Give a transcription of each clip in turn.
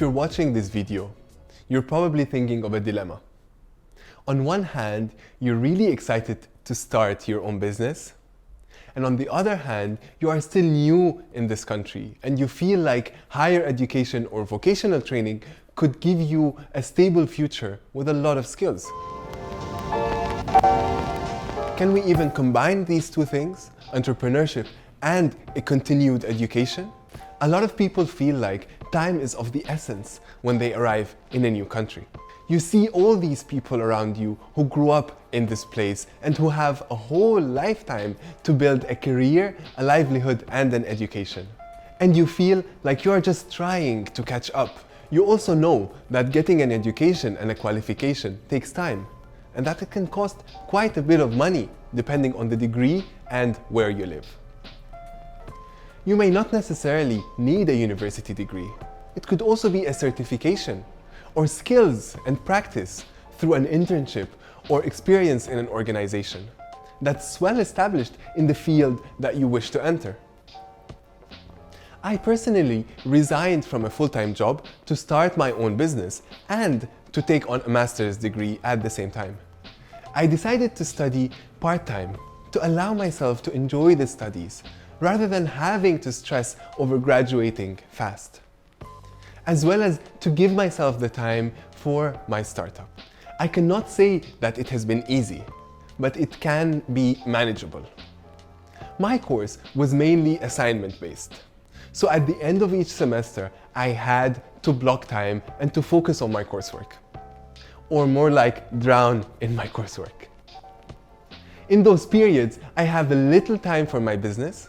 If you're watching this video, you're probably thinking of a dilemma. On one hand, you're really excited to start your own business. And on the other hand, you are still new in this country and you feel like higher education or vocational training could give you a stable future with a lot of skills. Can we even combine these two things, entrepreneurship and a continued education? A lot of people feel like time is of the essence when they arrive in a new country. You see all these people around you who grew up in this place and who have a whole lifetime to build a career, a livelihood, and an education. And you feel like you are just trying to catch up. You also know that getting an education and a qualification takes time, and that it can cost quite a bit of money depending on the degree and where you live. You may not necessarily need a university degree. It could also be a certification or skills and practice through an internship or experience in an organization that's well established in the field that you wish to enter. I personally resigned from a full-time job to start my own business and to take on a master's degree at the same time. I decided to study part-time to allow myself to enjoy the studies rather than having to stress over graduating fast, as well as to give myself the time for my startup. I cannot say that it has been easy, but it can be manageable. My course was mainly assignment-based, so at the end of each semester, I had to block time and to focus on my coursework, or more like drown in my coursework. In those periods, I have a little time for my business,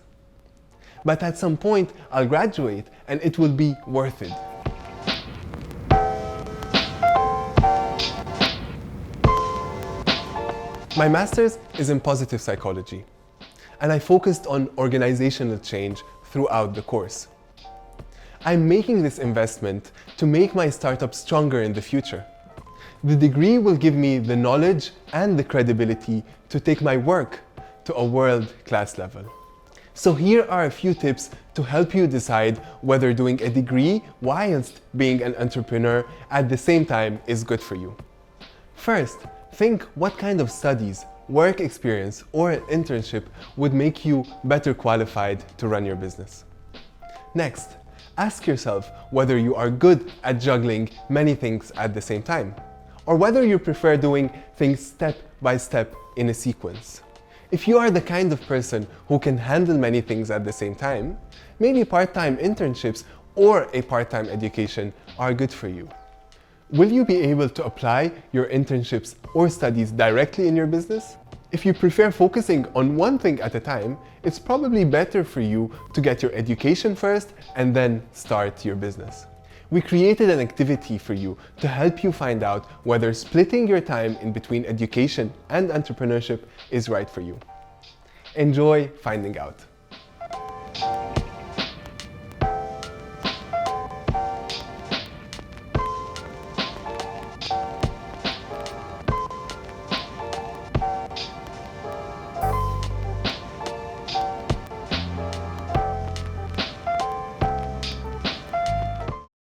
but at some point, I'll graduate and it will be worth it. My master's is in positive psychology, and I focused on organizational change throughout the course. I'm making this investment to make my startup stronger in the future. The degree will give me the knowledge and the credibility to take my work to a world-class level. So here are a few tips to help you decide whether doing a degree whilst being an entrepreneur at the same time is good for you. First, think what kind of studies, work experience, or an internship would make you better qualified to run your business. Next, ask yourself whether you are good at juggling many things at the same time, or whether you prefer doing things step by step in a sequence. If you are the kind of person who can handle many things at the same time, maybe part-time internships or a part-time education are good for you. Will you be able to apply your internships or studies directly in your business? If you prefer focusing on one thing at a time, it's probably better for you to get your education first and then start your business. We created an activity for you to help you find out whether splitting your time in between education and entrepreneurship is right for you. Enjoy finding out.